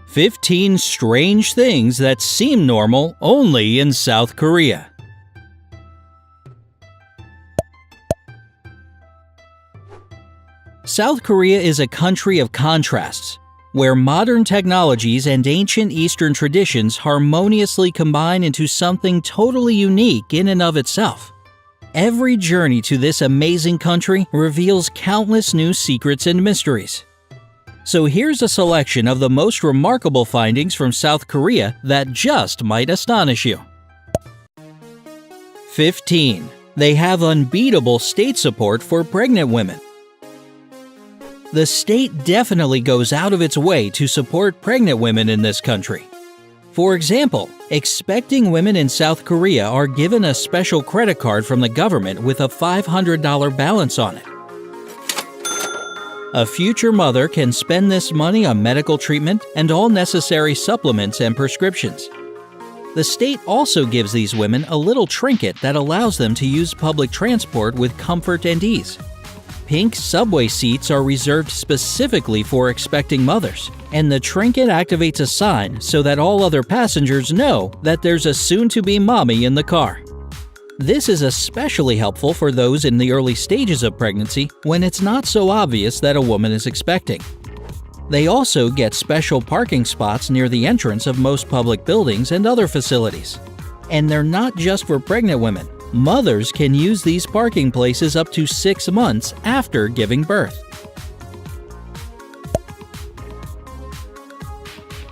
15 strange things that seem normal only in South Korea. South Korea is a country of contrasts, where modern technologies and ancient Eastern traditions harmoniously combine into something totally unique in and of itself. Every journey to this amazing country reveals countless new secrets and mysteries. So here's a selection of the most remarkable findings from South Korea that just might astonish you. 15. They have unbeatable state support for pregnant women. The state definitely goes out of its way to support pregnant women in this country. For example, expecting women in South Korea are given a special credit card from the government with a $500 balance on it. A future mother can spend this money on medical treatment and all necessary supplements and prescriptions. The state also gives these women a little trinket that allows them to use public transport with comfort and ease. Pink subway seats are reserved specifically for expecting mothers, and the trinket activates a sign so that all other passengers know that there's a soon-to-be mommy in the car. This is especially helpful for those in the early stages of pregnancy when it's not so obvious that a woman is expecting. They also get special parking spots near the entrance of most public buildings and other facilities. And they're not just for pregnant women. Mothers can use these parking places up to 6 months after giving birth.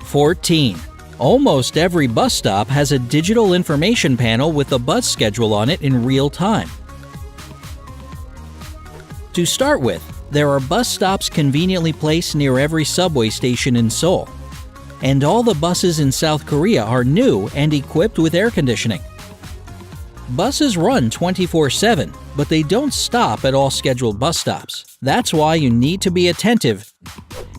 14. Almost every bus stop has a digital information panel with the bus schedule on it in real time. To start with, there are bus stops conveniently placed near every subway station in Seoul. And all the buses in South Korea are new and equipped with air conditioning. Buses run 24/7, but they don't stop at all scheduled bus stops. That's why you need to be attentive.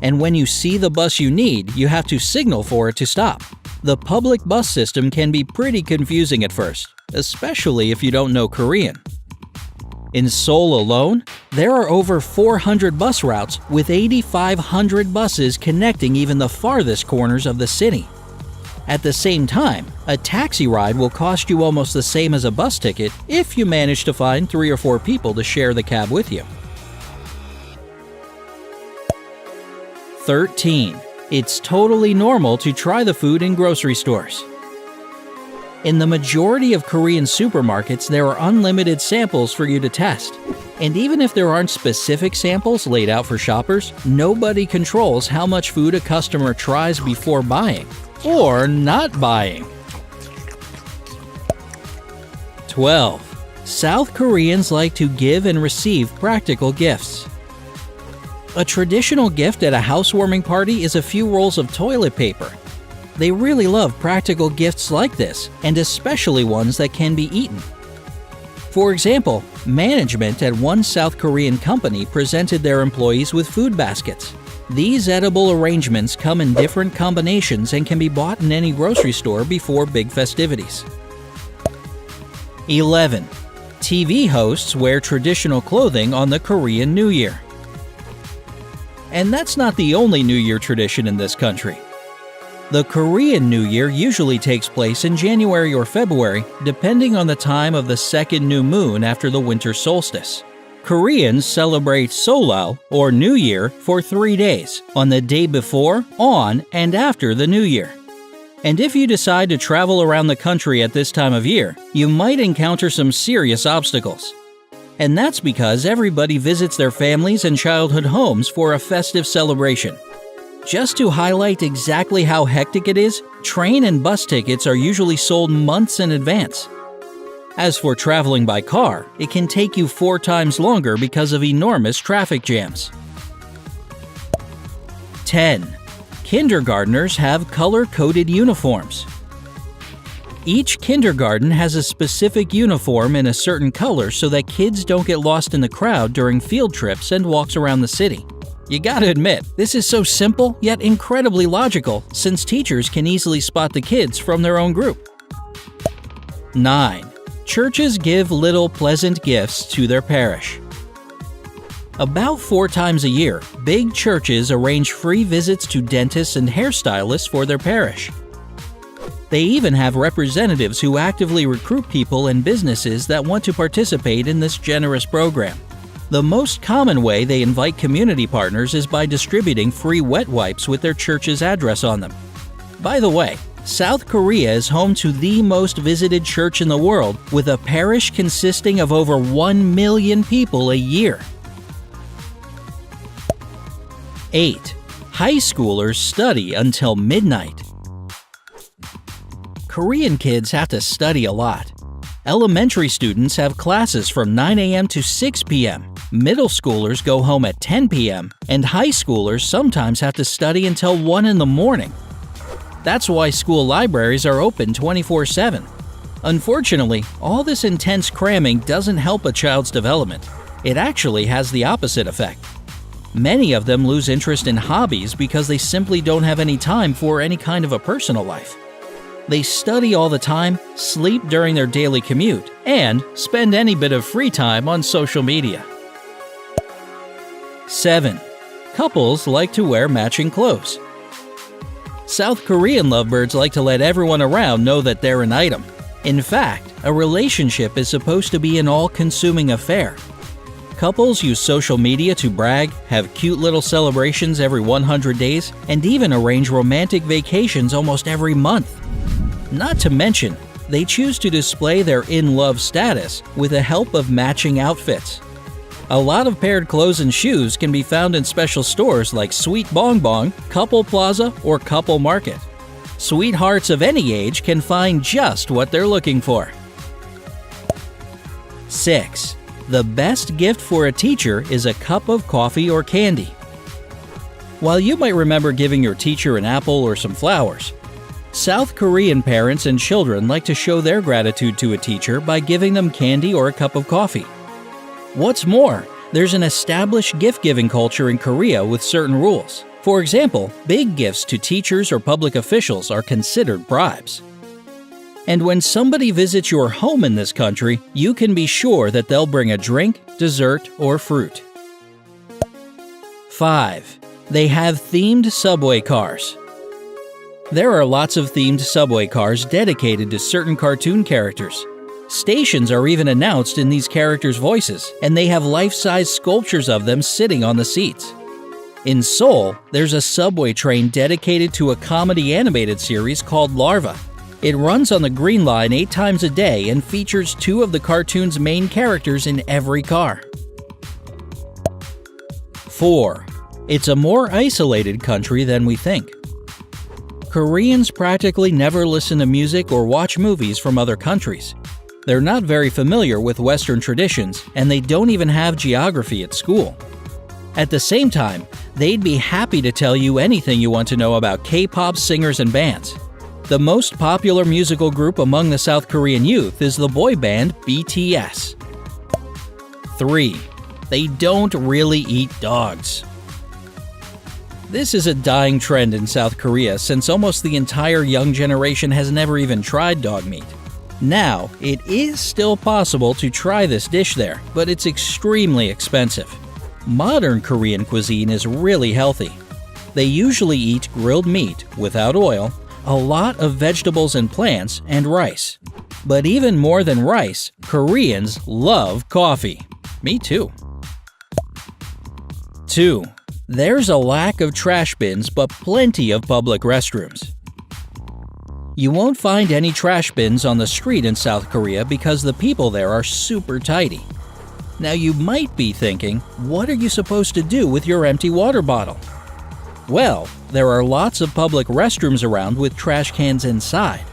And when you see the bus you need, you have to signal for it to stop. The public bus system can be pretty confusing at first, especially if you don't know Korean. In Seoul alone, there are over 400 bus routes with 8,500 buses connecting even the farthest corners of the city. At the same time, a taxi ride will cost you almost the same as a bus ticket if you manage to find 3 or 4 people to share the cab with you. 13. It's totally normal to try the food in grocery stores. In the majority of Korean supermarkets, there are unlimited samples for you to test. And even if there aren't specific samples laid out for shoppers, nobody controls how much food a customer tries before buying. Or not buying. 12. South Koreans like to give and receive practical gifts. A traditional gift at a housewarming party is a few rolls of toilet paper. They really love practical gifts like this, and especially ones that can be eaten. For example, management at one South Korean company presented their employees with food baskets. These edible arrangements come in different combinations and can be bought in any grocery store before big festivities. 11. TV hosts wear traditional clothing on the Korean New Year. And that's not the only New Year tradition in this country. The Korean New Year usually takes place in January or February, depending on the time of the second new moon after the winter solstice. Koreans celebrate Seollal, or New Year, for 3 days, on the day before, on, and after the New Year. And if you decide to travel around the country at this time of year, you might encounter some serious obstacles. And that's because everybody visits their families and childhood homes for a festive celebration. Just to highlight exactly how hectic it is, train and bus tickets are usually sold months in advance. As for traveling by car, it can take you 4 times longer because of enormous traffic jams. 10. Kindergartners have color-coded uniforms. Each kindergarten has a specific uniform in a certain color so that kids don't get lost in the crowd during field trips and walks around the city. You gotta admit, this is so simple yet incredibly logical since teachers can easily spot the kids from their own group. 9. Churches give little pleasant gifts to their parish. About 4 times a year, big churches arrange free visits to dentists and hairstylists for their parish. They even have representatives who actively recruit people and businesses that want to participate in this generous program. The most common way they invite community partners is by distributing free wet wipes with their church's address on them. By the way, South Korea is home to the most visited church in the world, with a parish consisting of over 1 million people a year. 8. High schoolers study until midnight. Korean kids have to study a lot. Elementary students have classes from 9 a.m. to 6 p.m. Middle schoolers go home at 10 p.m. and high schoolers sometimes have to study until 1 in the morning. That's why school libraries are open 24/7. Unfortunately, all this intense cramming doesn't help a child's development. It actually has the opposite effect. Many of them lose interest in hobbies because they simply don't have any time for any kind of a personal life. They study all the time, sleep during their daily commute, and spend any bit of free time on social media. 7. Couples like to wear matching clothes. South Korean lovebirds like to let everyone around know that they're an item. In fact, a relationship is supposed to be an all-consuming affair. Couples use social media to brag, have cute little celebrations every 100 days, and even arrange romantic vacations almost every month. Not to mention, they choose to display their in-love status with the help of matching outfits. A lot of paired clothes and shoes can be found in special stores like Sweet Bong Bong, Couple Plaza, or Couple Market. Sweethearts of any age can find just what they're looking for. 6. The best gift for a teacher is a cup of coffee or candy. While you might remember giving your teacher an apple or some flowers, South Korean parents and children like to show their gratitude to a teacher by giving them candy or a cup of coffee. What's more, there's an established gift-giving culture in Korea with certain rules. For example, big gifts to teachers or public officials are considered bribes. And when somebody visits your home in this country, you can be sure that they'll bring a drink, dessert, or fruit. 5. They have themed subway cars. There are lots of themed subway cars dedicated to certain cartoon characters. Stations are even announced in these characters' voices, and they have life-size sculptures of them sitting on the seats. In Seoul, there's a subway train dedicated to a comedy animated series called Larva. It runs on the Green Line 8 times a day and features 2 of the cartoon's main characters in every car. 4. It's a more isolated country than we think. Koreans practically never listen to music or watch movies from other countries. They're not very familiar with Western traditions, and they don't even have geography at school. At the same time, they'd be happy to tell you anything you want to know about K-pop singers and bands. The most popular musical group among the South Korean youth is the boy band BTS. 3. They don't really eat dogs. This is a dying trend in South Korea since almost the entire young generation has never even tried dog meat. Now, it is still possible to try this dish there, but it's extremely expensive. Modern Korean cuisine is really healthy. They usually eat grilled meat without oil, a lot of vegetables and plants, and rice. But even more than rice, Koreans love coffee. Me too. 2. There's a lack of trash bins but plenty of public restrooms. You won't find any trash bins on the street in South Korea because the people there are super tidy. Now you might be thinking, what are you supposed to do with your empty water bottle? Well, there are lots of public restrooms around with trash cans inside.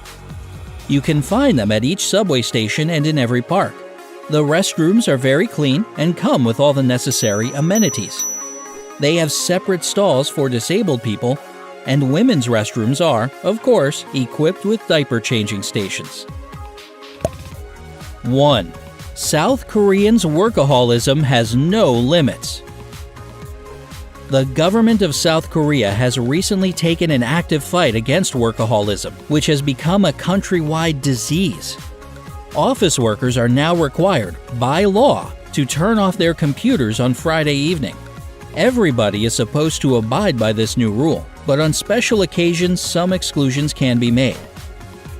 You can find them at each subway station and in every park. The restrooms are very clean and come with all the necessary amenities. They have separate stalls for disabled people, and women's restrooms are, of course, equipped with diaper changing stations. 1. South Koreans' workaholism has no limits. The government of South Korea has recently taken an active fight against workaholism, which has become a countrywide disease. Office workers are now required, by law, to turn off their computers on Friday evening. Everybody is supposed to abide by this new rule, but on special occasions some exclusions can be made.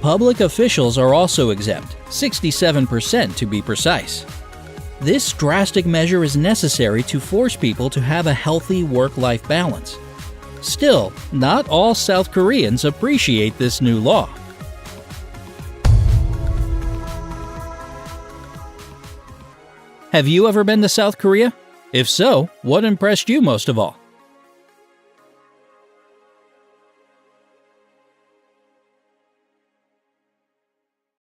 Public officials are also exempt, 67% to be precise. This drastic measure is necessary to force people to have a healthy work-life balance. Still, not all South Koreans appreciate this new law. Have you ever been to South Korea? If so, what impressed you most of all?